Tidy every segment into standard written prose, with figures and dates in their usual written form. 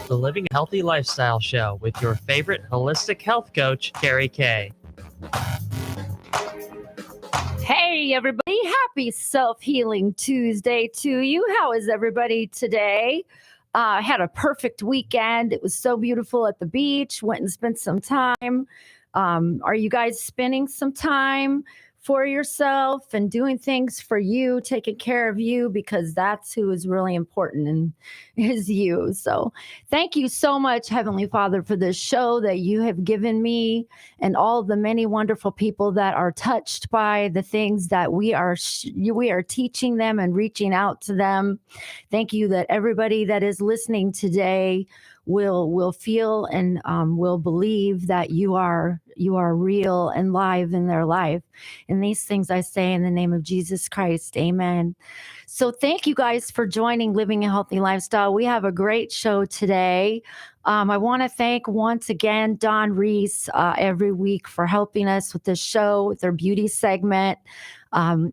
the Living a Healthy Lifestyle Show with your favorite holistic health coach, Carrie Kay. Hey, everybody. Happy Self-Healing Tuesday to you. How is everybody today? Had a perfect weekend. It was so beautiful at the beach. Went and spent some time. Are you guys spending some time for yourself and doing things for you, taking care of you, because that's who is really important and is you. So thank you so much, Heavenly Father, for this show that you have given me and all the many wonderful people that are touched by the things that we are teaching them and reaching out to them. Thank you that everybody that is listening today will feel and will believe that you are real and live in their life. And these things I say in the name of Jesus Christ. Amen. So thank you guys for joining Living a Healthy Lifestyle. We have a great show today. I want to thank once again Dawn Reese every week for helping us with this show, with their beauty segment,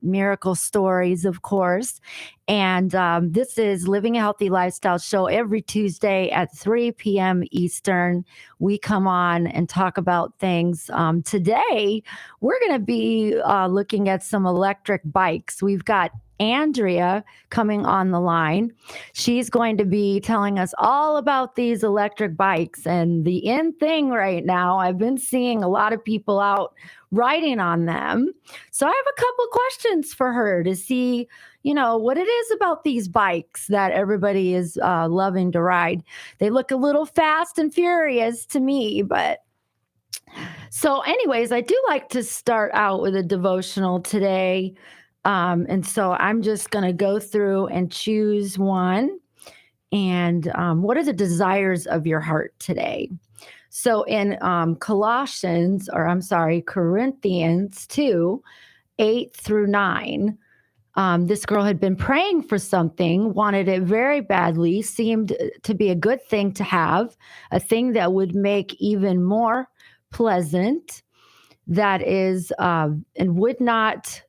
miracle stories, of course. And this is Living a Healthy Lifestyle show every Tuesday at 3 p.m. Eastern. We come on and talk about things. Today, we're going to be looking at some electric bikes. We've got Andrea coming on the line. She's going to be telling us all about these electric bikes and the in thing right now. I've been seeing a lot of people out riding on them. So I have a couple questions for her to see, what it is about these bikes that everybody is loving to ride. They look a little fast and furious to me, but so anyways, I do like to start out with a devotional today. And so I'm just going to go through and choose one. And what are the desires of your heart today? So in Corinthians 2, 8 through 9, this girl had been praying for something, wanted it very badly, seemed to be a good thing to have, a thing that would make even more pleasant, that is, and would not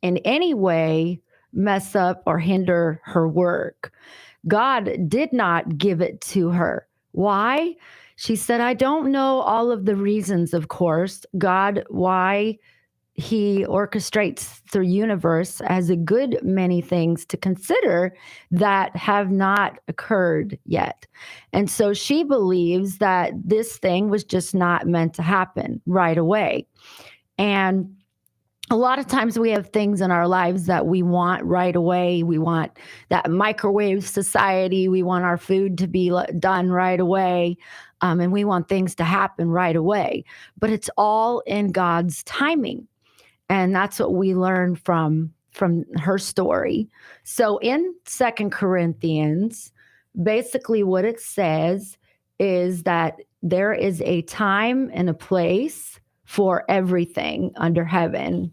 in any way mess up or hinder her work. God did not give it to her. Why? She said, I don't know all of the reasons, of course, God, why he orchestrates the universe has a good many things to consider that have not occurred yet. And so she believes that this thing was just not meant to happen right away. And a lot of times we have things in our lives that we want right away. We want that microwave society. We want our food to be done right away. And we want things to happen right away. But it's all in God's timing. And that's what we learn from her story. So in 2 Corinthians, basically what it says is that there is a time and a place for everything under heaven.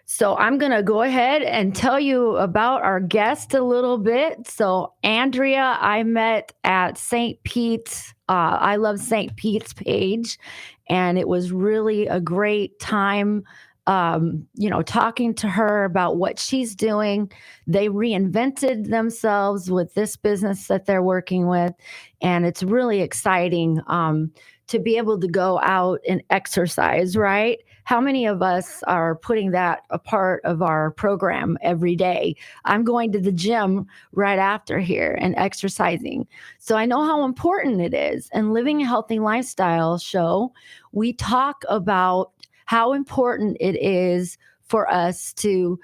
So I'm going to go ahead and tell you about our guest a little bit. So Andrea, I met at St. Pete's. I love St. Pete's page, and it was really a great time, talking to her about what she's doing. They reinvented themselves with this business that they're working with, and it's really exciting to be able to go out and exercise, right? How many of us are putting that a part of our program every day? I'm going to the gym right after here and exercising. So I know how important it is. And Living a Healthy Lifestyle show, we talk about how important it is for us to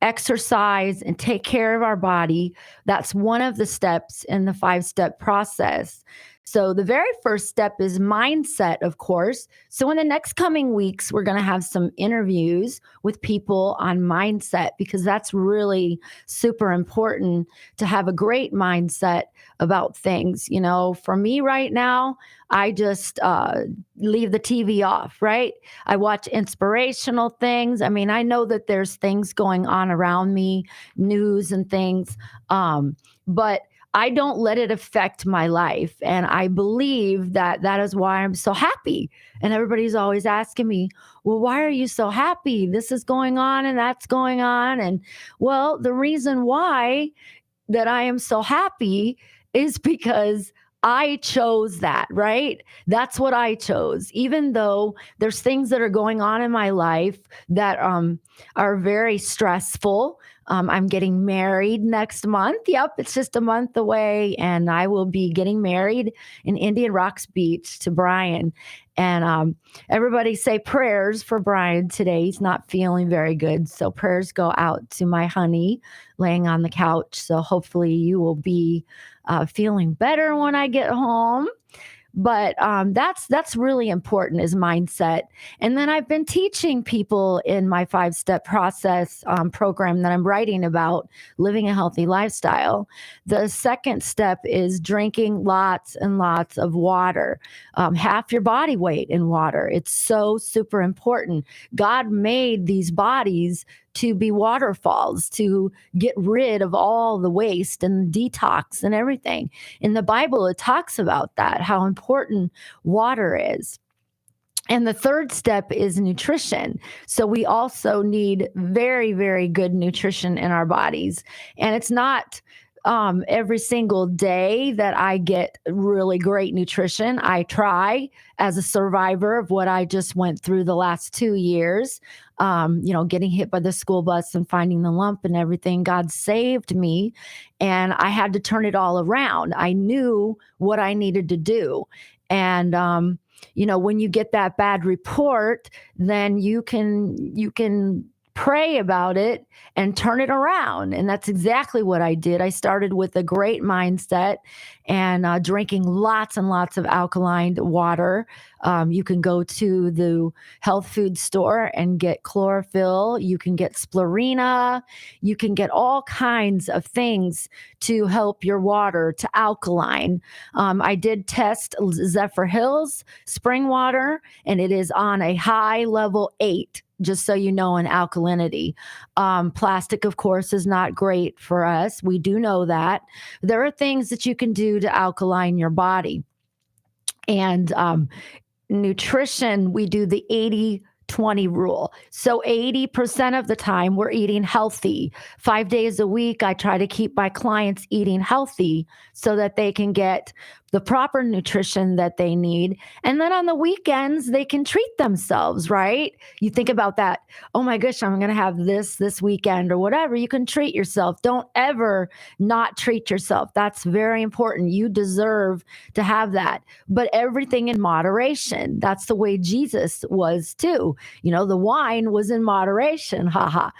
exercise and take care of our body. That's one of the steps in the 5-step process. So the very first step is mindset, of course. So in the next coming weeks, we're going to have some interviews with people on mindset, because that's really super important to have a great mindset about things. For me right now, I just leave the TV off, right? I watch inspirational things. I mean, I know that there's things going on around me, news and things, but I don't let it affect my life. And I believe that that is why I'm so happy. And everybody's always asking me, well, why are you so happy? This is going on and that's going on. And well, the reason why that I am so happy is because I chose that, right? That's what I chose. Even though there's things that are going on in my life that are very stressful. I'm getting married next month. Yep, it's just a month away, and I will be getting married in Indian Rocks Beach to Brian. And everybody say prayers for Brian today. He's not feeling very good. So prayers go out to my honey laying on the couch. So hopefully you will be feeling better when I get home. But that's really important is mindset. And then I've been teaching people in my 5-step process program that I'm writing about living a healthy lifestyle. The second step is drinking lots and lots of water, half your body weight in water. It's so super important. God made these bodies to be waterfalls, to get rid of all the waste and detox and everything. In the Bible, it talks about that, how important water is. And the third step is nutrition. So we also need very, very good nutrition in our bodies. And it's not every single day that I get really great nutrition. I try as a survivor of what I just went through the last 2 years, getting hit by the school bus and finding the lump and everything. God saved me, and I had to turn it all around. I knew what I needed to do. And, when you get that bad report, then you can pray about it and turn it around. And that's exactly what I did. I started with a great mindset and drinking lots and lots of alkaline water. You can go to the health food store and get chlorophyll. You can get spirulina. You can get all kinds of things to help your water to alkaline. I did test Zephyr Hills spring water, and it is on a high level 8. Just so you know, in alkalinity. Plastic, of course, is not great for us. We do know that. There are things that you can do to alkaline your body. And nutrition, we do the 80-20 rule. So 80% of the time we're eating healthy. 5 days a week, I try to keep my clients eating healthy so that they can get the proper nutrition that they need. And then on the weekends, they can treat themselves, right? You think about that. Oh my gosh, I'm going to have this weekend or whatever. You can treat yourself. Don't ever not treat yourself. That's very important. You deserve to have that, but everything in moderation. That's the way Jesus was too. The wine was in moderation. Haha.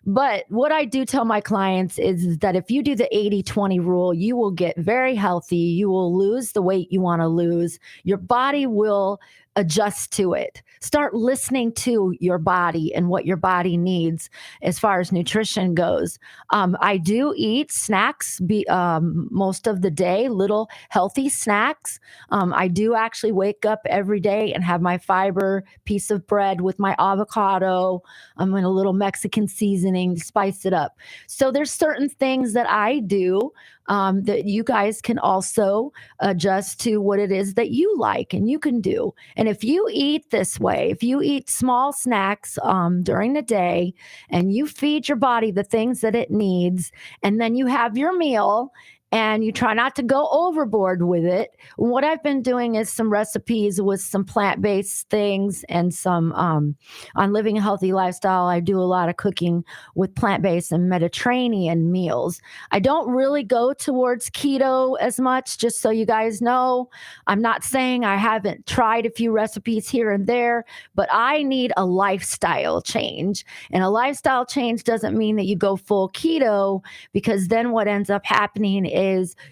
But what I do tell my clients is that if you do the 80-20 rule, you will get very healthy. You will lose the weight you want to lose. Your body will adjust to it. Start listening to your body and what your body needs as far as nutrition goes. I do eat snacks most of the day, little healthy snacks. I do actually wake up every day and have my fiber piece of bread with my avocado. I'm in a little Mexican seasoning to spice it up. So there's certain things that I do that you guys can also adjust to what it is that you like and you can do. And if you eat this way, if you eat small snacks during the day and you feed your body the things that it needs, and then you have your meal and you try not to go overboard with it. What I've been doing is some recipes with some plant-based things and some on living a healthy lifestyle. I do a lot of cooking with plant-based and Mediterranean meals. I don't really go towards keto as much, just so you guys know. I'm not saying I haven't tried a few recipes here and there, but I need a lifestyle change. And a lifestyle change doesn't mean that you go full keto, because then what ends up happening is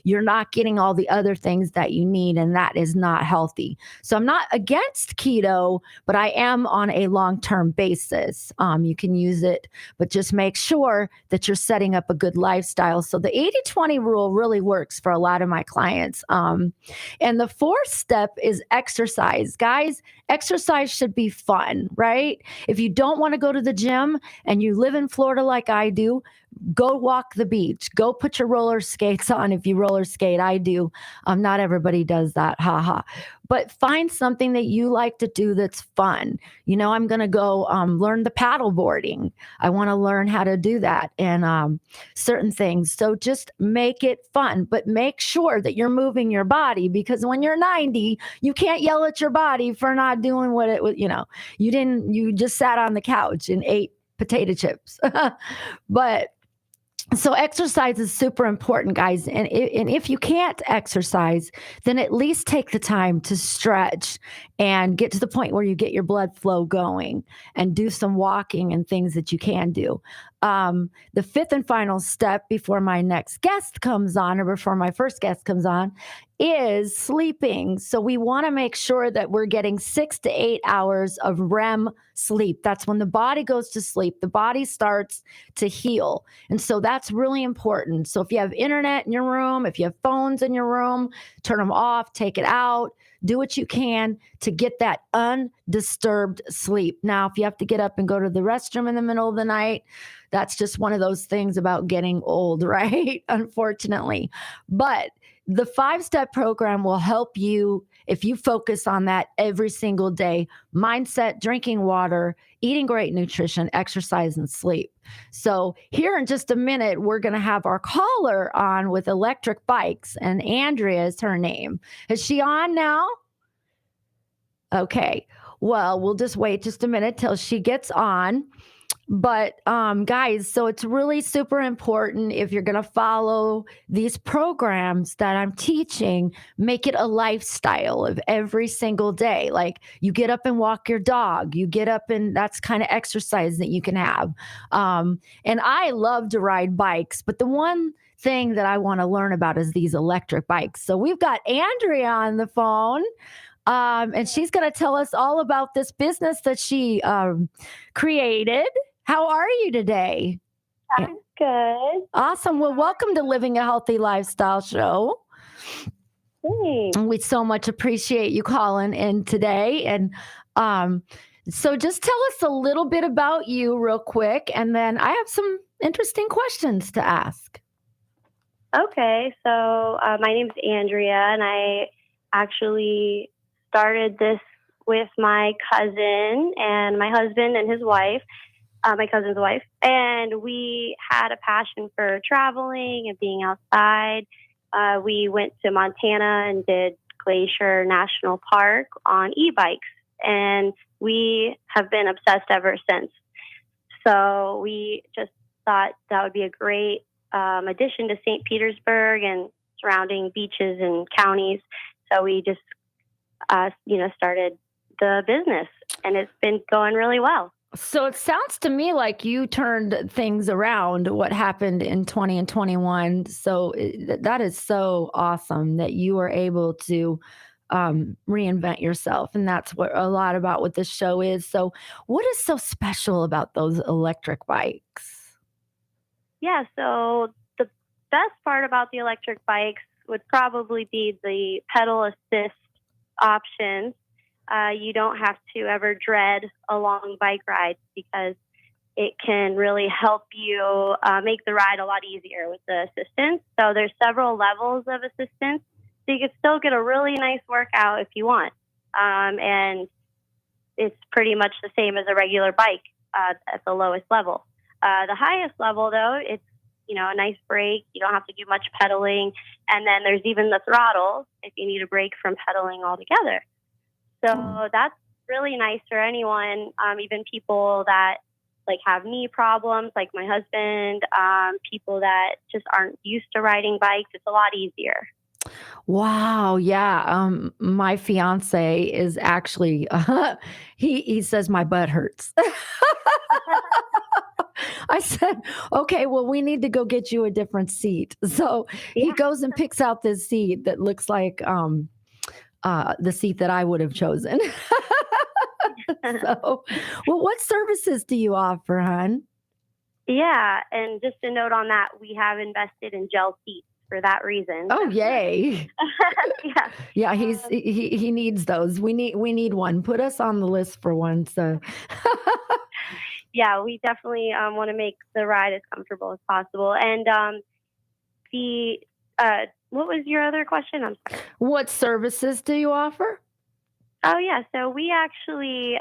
you're not getting all the other things that you need, and that is not healthy. So I'm not against keto, but I am on a long-term basis. You can use it, but just make sure that you're setting up a good lifestyle. So the 80-20 rule really works for a lot of my clients. And the fourth step is exercise. Guys, exercise should be fun, right? If you don't want to go to the gym and you live in Florida like I do, go walk the beach. Go put your roller skates on if you roller skate. I do. Not everybody does that. Ha ha. but find something that you like to do that's fun. I'm going to go learn the paddle boarding. I want to learn how to do that and certain things. So just make it fun, but make sure that you're moving your body, because when you're 90, you can't yell at your body for not doing what it was. You just sat on the couch and ate potato chips. But so exercise is super important, guys. And if you can't exercise, then at least take the time to stretch and get to the point where you get your blood flow going and do some walking and things that you can do. The fifth and final step before my next guest comes on, or before my first guest comes on, is sleeping. So we want to make sure that we're getting 6 to 8 hours of REM sleep. That's when the body goes to sleep. The body starts to heal. And so that's really important. So if you have internet in your room, if you have phones in your room, turn them off, take it out, do what you can to get that undisturbed sleep. Now, if you have to get up and go to the restroom in the middle of the night, that's just one of those things about getting old, right? Unfortunately. But the 5-step program will help you if you focus on that every single day: mindset, drinking water, eating great nutrition, exercise, and sleep. So here in just a minute, we're going to have our caller on with electric bikes, and Andrea is her name. Is she on now? Okay. Well, we'll just wait just a minute till she gets on. But guys, so it's really super important, if you're going to follow these programs that I'm teaching, make it a lifestyle of every single day. Like, you get up and walk your dog, you get up, and that's kind of exercise that you can have. And I love to ride bikes, but the one thing that I want to learn about is these electric bikes. So we've got Andrea on the phone. And she's going to tell us all about this business that she created. How are you today? I'm good. Awesome. Well, welcome to Living a Healthy Lifestyle Show. Thanks. We so much appreciate you calling in today. And so just tell us a little bit about you real quick, and then I have some interesting questions to ask. Okay, so my name's Andrea, and I actually started this with my cousin and my husband and his wife. My cousin's wife, and we had a passion for traveling and being outside. We went to Montana and did Glacier National Park on e-bikes, and we have been obsessed ever since. So we just thought that would be a great addition to St. Petersburg and surrounding beaches and counties. So we just, started the business, and it's been going really well. So it sounds to me like you turned things around, what happened in 20 and 21. So that is so awesome that you were able to reinvent yourself. And that's what a lot about what this show is. So what is so special about those electric bikes? Yeah, so the best part about the electric bikes would probably be the pedal assist options. You don't have to ever dread a long bike ride, because it can really help you make the ride a lot easier with the assistance. So there's several levels of assistance, so you can still get a really nice workout if you want. And it's pretty much the same as a regular bike at the lowest level. The highest level, though, it's a nice brake. You don't have to do much pedaling. And then there's even the throttle if you need a break from pedaling altogether. So that's really nice for anyone, even people that have knee problems, like my husband, people that just aren't used to riding bikes. It's a lot easier. Wow. Yeah. My fiance is actually, he says my butt hurts. I said, okay, well, we need to go get you a different seat. So he goes and picks out this seat that looks like the seat that I would have chosen. So, well, what services do you offer, hon? Yeah, and just a note on that, we have invested in gel seats for that reason. Oh, yay! Yeah, he needs those. We need one. Put us on the list for one. So, yeah, we definitely want to make the ride as comfortable as possible. And what was your other question? I'm sorry. What services do you offer? Oh, yeah. So we actually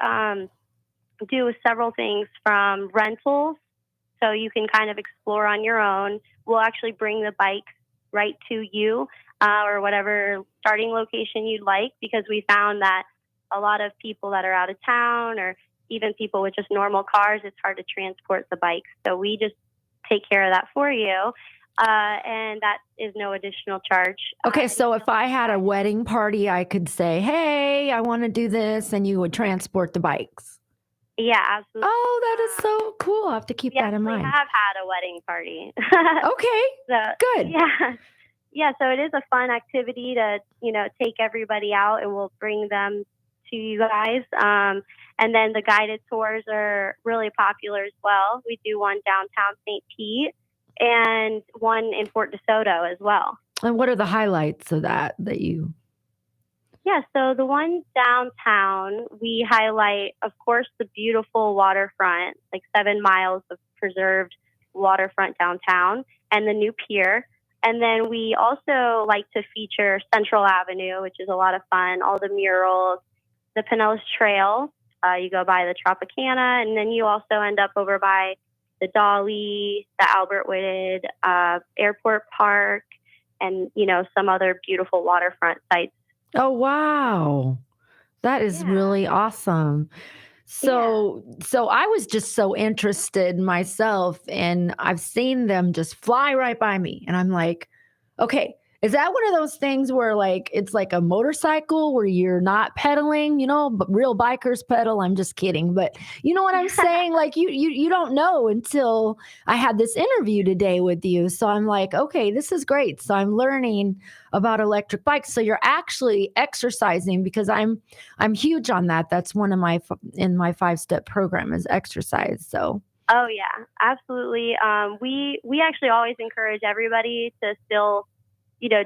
do several things from rentals. So you can kind of explore on your own. We'll actually bring the bike right to you or whatever starting location you'd like, because we found that a lot of people that are out of town or even people with just normal cars, it's hard to transport the bikes. So we just take care of that for you. And that is no additional charge. Okay, so if I had a wedding party, I could say, hey, I want to do this, and you would transport the bikes. Yeah, absolutely. Oh, that is so cool. I'll have to keep that in mind. We have had a wedding party. Okay, so, good. Yeah. Yeah, so it is a fun activity to, take everybody out, and we'll bring them to you guys. And then the guided tours are really popular as well. We do one downtown St. Pete and one in Fort DeSoto as well. And what are the highlights of that you... Yeah, so the one downtown, we highlight, of course, the beautiful waterfront, like 7 miles of preserved waterfront downtown, and the new pier. And then we also like to feature Central Avenue, which is a lot of fun, all the murals, the Pinellas Trail. You go by the Tropicana, and then you also end up over by the Dolly, the Albert Whitted Airport Park, and, some other beautiful waterfront sites. Oh, wow. That is really awesome. So I was just so interested myself, and I've seen them just fly right by me. And I'm like, okay, is that one of those things where it's like a motorcycle where you're not pedaling, but real bikers pedal? I'm just kidding. But you know what I'm saying? You don't know until I had this interview today with you. So I'm like, okay, this is great. So I'm learning about electric bikes. So you're actually exercising, because I'm huge on that. That's one of my 5-step program is exercise. So. Oh yeah, absolutely. We actually always encourage everybody to still,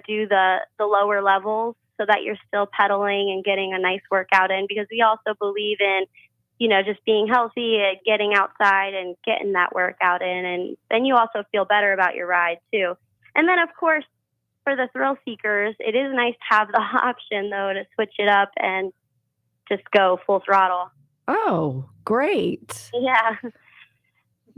do the lower levels so that you're still pedaling and getting a nice workout in, because we also believe in, just being healthy and getting outside and getting that workout in. And then you also feel better about your ride too. And then of course, for the thrill seekers, it is nice to have the option though to switch it up and just go full throttle. Oh, great. Yeah.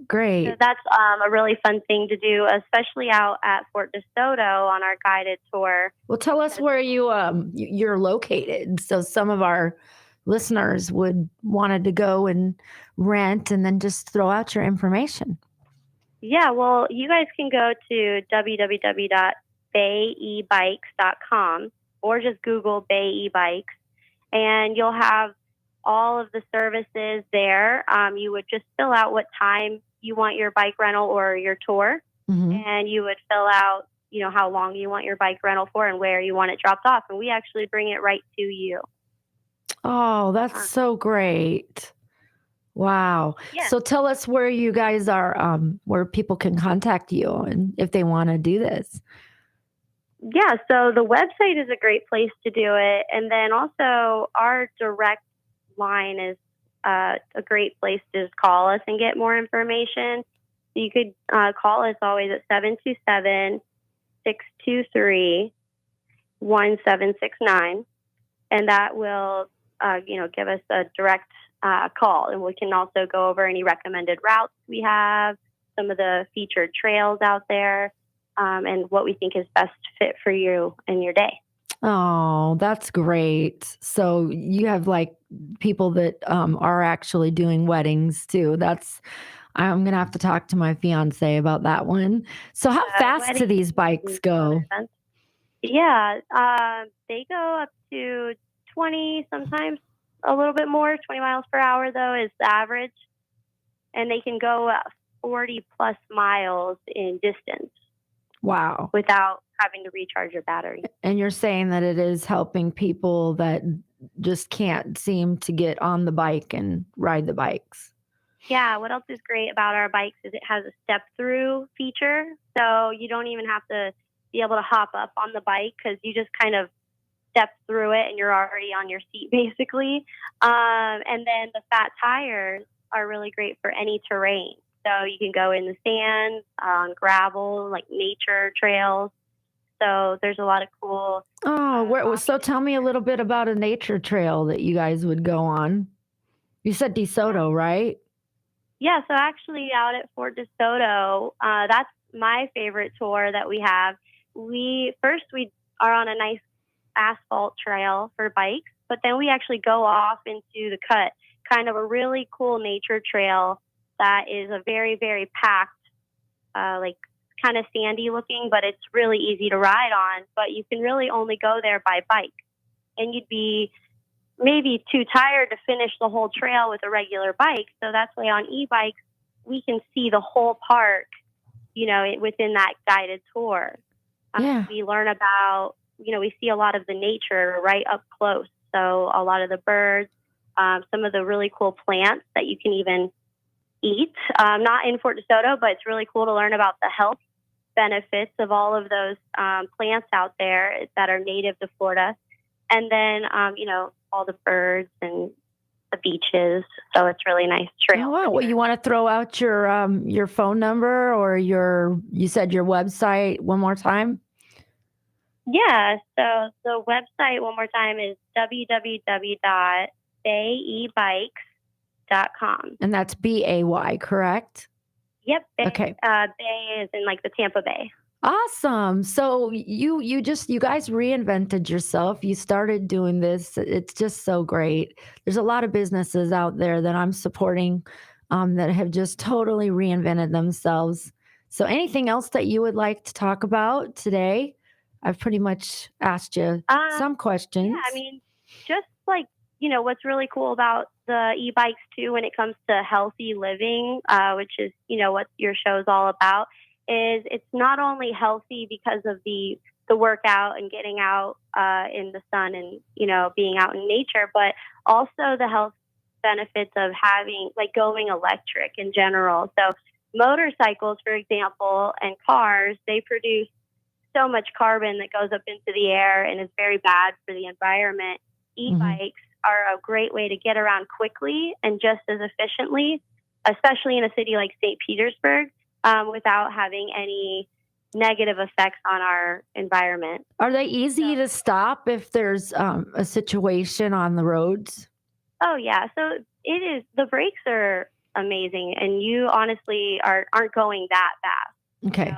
Great. So that's a really fun thing to do, especially out at Fort DeSoto on our guided tour. Well, tell us where you're located, so some of our listeners would wanted to go and rent, and then just throw out your information. Yeah, well, you guys can go to www.bayebikes.com or just Google Bay eBikes, and you'll have all of the services there. You would just fill out what time you want your bike rental or your tour, and you would fill out, how long you want your bike rental for and where you want it dropped off, and we actually bring it right to you. Oh, that's so great. Wow. Yeah. So tell us where you guys are, where people can contact you and if they want to do this. Yeah, so the website is a great place to do it, and then also our direct line is a great place to just call us and get more information. You could call us always at 727-623-1769, and that will give us a direct call, and we can also go over any recommended routes we have, some of the featured trails out there, and what we think is best fit for you and your day. Oh, that's great. So you have people that are actually doing weddings too. I'm going to have to talk to my fiance about that one. So how fast do these bikes go? Yeah, they go up to 20, sometimes a little bit more. 20 miles per hour though is the average. And they can go 40 plus miles in distance. Wow. Without having to recharge your battery. And you're saying that it is helping people that just can't seem to get on the bike and ride the bikes. Yeah, what else is great about our bikes is it has a step-through feature. So you don't even have to be able to hop up on the bike, because you just kind of step through it and you're already on your seat, basically. And then the fat tires are really great for any terrain. So you can go in the sand, on gravel, like nature trails. So there's a lot of cool. So tell me a little bit about a nature trail that you guys would go on. You said DeSoto, right? Yeah, so actually out at Fort DeSoto, that's my favorite tour that we have. We are on a nice asphalt trail for bikes, but then we actually go off into the cut, kind of a really cool nature trail that is a very, very packed, like kind of sandy looking, but it's really easy to ride on. But you can really only go there by bike, and you'd be maybe too tired to finish the whole trail with a regular bike. So that's why on e-bikes, we can see the whole park, within that guided tour. Yeah. We learn about, we see a lot of the nature right up close. So a lot of the birds, some of the really cool plants that you can even eat, not in Fort DeSoto, but it's really cool to learn about the health benefits of all of those plants out there that are native to Florida. And then, all the birds and the beaches. So it's really nice trail. Oh, wow. Well, you want to throw out your phone number or you said your website one more time? Yeah. So the website one more time is www.bayebikes.com. And that's BAY, correct? Yep. Okay. Bay is in like the Tampa Bay. Awesome. So you guys reinvented yourself. You started doing this. It's just so great. There's a lot of businesses out there that I'm supporting that have just totally reinvented themselves. So anything else that you would like to talk about today? I've pretty much asked you some questions. Yeah, I mean, just like, what's really cool about the e-bikes too when it comes to healthy living, which is, what your show's all about, is it's not only healthy because of the workout and getting out in the sun and, being out in nature, but also the health benefits of going electric in general. So motorcycles, for example, and cars, they produce so much carbon that goes up into the air and is very bad for the environment. E-bikes are a great way to get around quickly and just as efficiently, especially in a city like St. Petersburg, without having any negative effects on our environment. Are they easy to stop if there's a situation on the roads? Oh, yeah. So it is. The brakes are amazing, and you honestly aren't going that fast. Okay.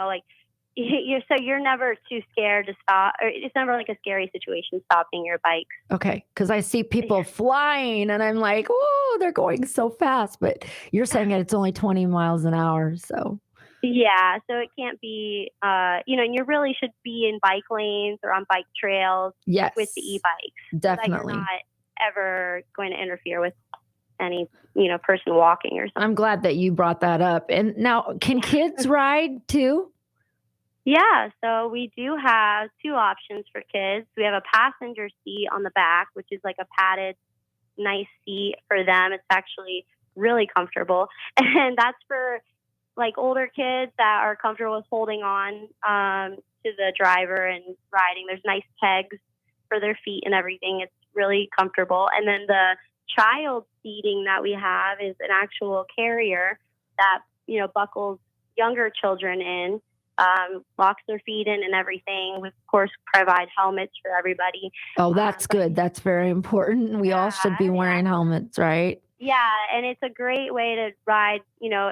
You're never too scared to stop, or it's never like a scary situation stopping your bike. Okay, because I see people flying, and I'm like, "Oh, they're going so fast!" But you're saying that it's only 20 miles an hour, so yeah. So it can't be, and you really should be in bike lanes or on bike trails. Yes, with the e-bikes. Definitely, so that you're not ever going to interfere with any person walking or something. I'm glad that you brought that up. And now, can kids ride too? Yeah, so we do have two options for kids. We have a passenger seat on the back, which is like a padded, nice seat for them. It's actually really comfortable. And that's for like older kids that are comfortable with holding on to the driver and riding. There's nice pegs for their feet and everything. It's really comfortable. And then the child seating that we have is an actual carrier that, buckles younger children in. Locks their feet in and everything. We, of course, provide helmets for everybody. Oh, that's good. That's very important. We all should be wearing helmets, right? Yeah, and it's a great way to ride,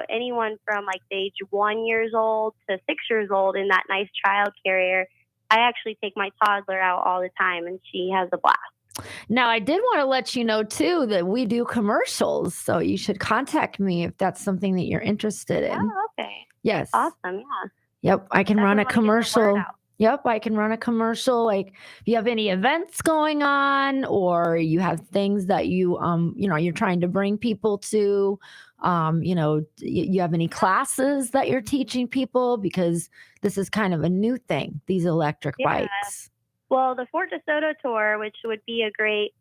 anyone from like age 1 year old to 6 years old in that nice child carrier. I actually take my toddler out all the time, and she has a blast. Now, I did want to let you know, too, that we do commercials, so you should contact me if that's something that you're interested in. Oh, okay. Yes. Awesome, yeah. Yep, I can run a commercial. Yep, I can run a commercial. Like if you have any events going on, or you have things that you're trying to bring people to, you have any classes that you're teaching people, because this is kind of a new thing, these electric bikes. Well, the Fort DeSoto tour, which would be a great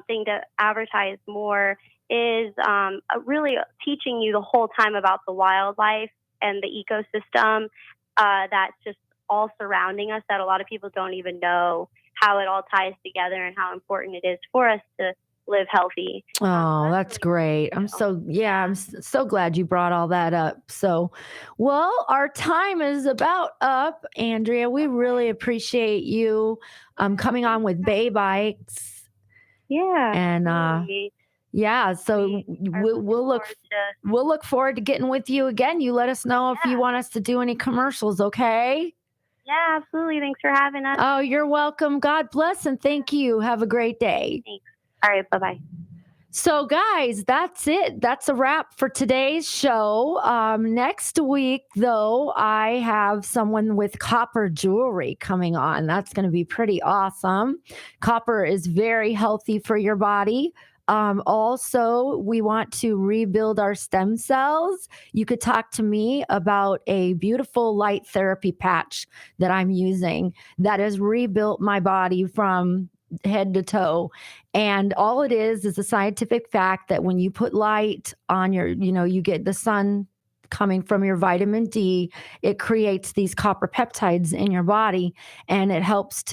thing to advertise more, is really teaching you the whole time about the wildlife and the ecosystem that's just all surrounding us, that a lot of people don't even know how it all ties together and how important it is for us to live healthy. Oh, that's great. I'm so glad you brought all that up. So, well, our time is about up, Andrea. We really appreciate you coming on with Bay Bikes. Yeah. And so we'll look forward to getting with you again. You let us know if you want us to do any commercials, okay? Yeah, absolutely. Thanks for having us. Oh, you're welcome. God bless and thank you. Have a great day. Thanks. All right, bye-bye. So, guys, that's it. That's a wrap for today's show. Next week, though, I have someone with copper jewelry coming on. That's going to be pretty awesome. Copper is very healthy for your body. Also, we want to rebuild our stem cells. You could talk to me about a beautiful light therapy patch that I'm using that has rebuilt my body from head to toe. And all it is a scientific fact that when you put light on you get the sun coming from your vitamin D, it creates these copper peptides in your body, and it helps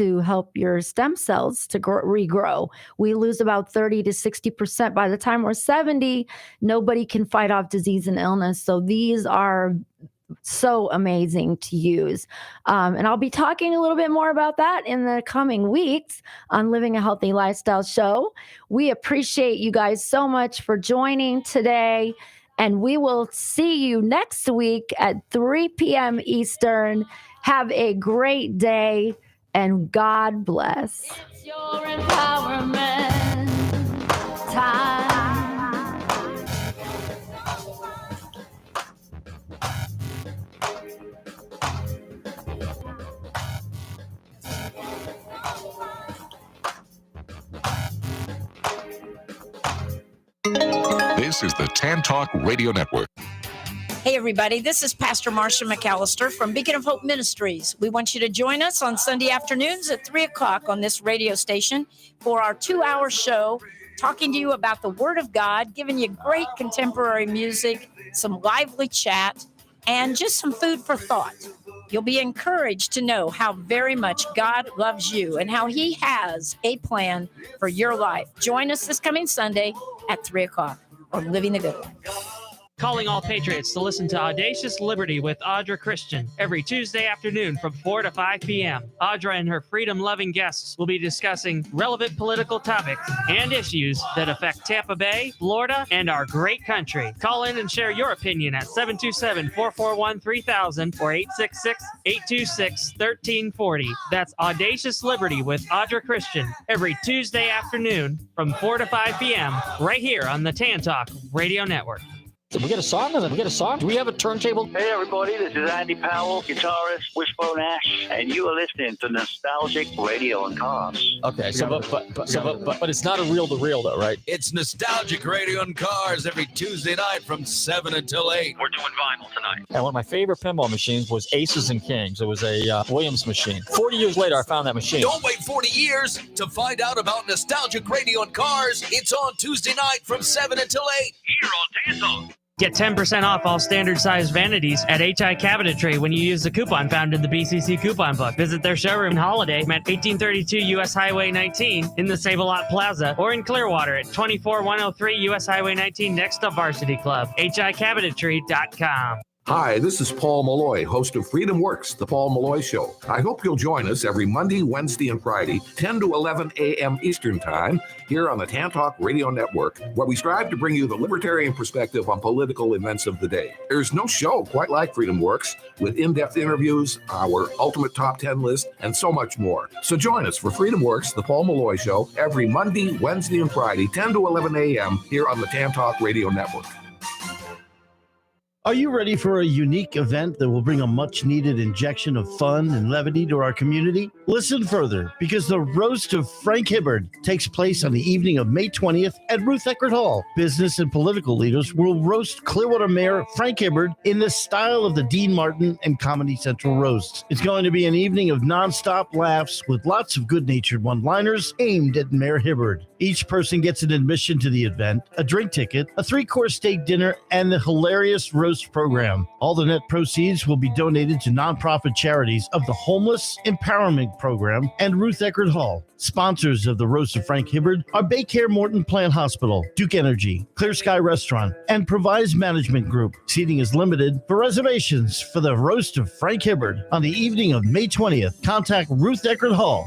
your stem cells to regrow. We lose about 30 to 60% by the time we're 70. Nobody can fight off disease and illness. So these are so amazing to use. And I'll be talking a little bit more about that in the coming weeks on Living a Healthy Lifestyle Show. We appreciate you guys so much for joining today. And we will see you next week at 3 p.m. Eastern. Have a great day and God bless. It's your empowerment time. This is the Tan Talk Radio Network. Hey, everybody. This is Pastor Marcia Mcallister from Beacon of Hope Ministries. We want you to join us on Sunday afternoons at 3 o'clock on this radio station for our 2-hour show, talking to you about the Word of God, giving you great contemporary music, some lively chat, and just some food for thought. You'll be encouraged to know how very much God loves you and how He has a plan for your life. Join us this coming Sunday at 3 o'clock on Living the Good Life. Calling all patriots to listen to Audacious Liberty with Audra Christian every Tuesday afternoon from 4 to 5 p.m. Audra and her freedom-loving guests will be discussing relevant political topics and issues that affect Tampa Bay, Florida, and our great country. Call in and share your opinion at 727-441-3000 or 866-826-1340. That's Audacious Liberty with Audra Christian every Tuesday afternoon from 4 to 5 p.m. right here on the Tan Talk Radio Network. Did we get a song? Do we have a turntable? Hey, everybody, this is Andy Powell, guitarist, Wishbone Ash, and you are listening to Nostalgic Radio and Cars. Okay, but it's not a reel-to-reel, though, right? It's Nostalgic Radio and Cars every Tuesday night from 7 until 8. We're doing vinyl tonight. And one of my favorite pinball machines was Aces and Kings. It was a Williams machine. 40 years later, I found that machine. Don't wait 40 years to find out about Nostalgic Radio and Cars. It's on Tuesday night from 7 until 8. Here on Tan Talk. Get 10% off all standard-sized vanities at HI Cabinetry when you use the coupon found in the BCC coupon book. Visit their showroom in Holiday at 1832 U.S. Highway 19 in the Save-A-Lot Plaza or in Clearwater at 24103 U.S. Highway 19 next to Varsity Club. HICabinetry.com. Hi, this is Paul Malloy, host of Freedom Works, The Paul Malloy Show. I hope you'll join us every Monday, Wednesday, and Friday, 10 to 11 a.m. Eastern Time, here on the Tan Talk Radio Network, where we strive to bring you the libertarian perspective on political events of the day. There's no show quite like Freedom Works, with in-depth interviews, our ultimate top 10 list, and so much more. So join us for Freedom Works, The Paul Malloy Show, every Monday, Wednesday, and Friday, 10 to 11 a.m. here on the Tan Talk Radio Network. Are you ready for a unique event that will bring a much-needed injection of fun and levity to our community? Listen further, because the Roast of Frank Hibbard takes place on the evening of May 20th at Ruth Eckerd Hall. Business and political leaders will roast Clearwater Mayor Frank Hibbard in the style of the Dean Martin and Comedy Central roasts. It's going to be an evening of nonstop laughs with lots of good-natured one-liners aimed at Mayor Hibbard. Each person gets an admission to the event, a drink ticket, a 3-course steak dinner, and the hilarious roast Roast program. All the net proceeds will be donated to nonprofit charities of the Homeless Empowerment Program and Ruth Eckerd Hall. Sponsors of the Roast of Frank Hibbard are Baycare Morton Plant Hospital, Duke Energy, Clear Sky Restaurant, and Provise Management Group. Seating is limited. For reservations for the Roast of Frank Hibbard on the evening of May 20th, contact Ruth Eckerd Hall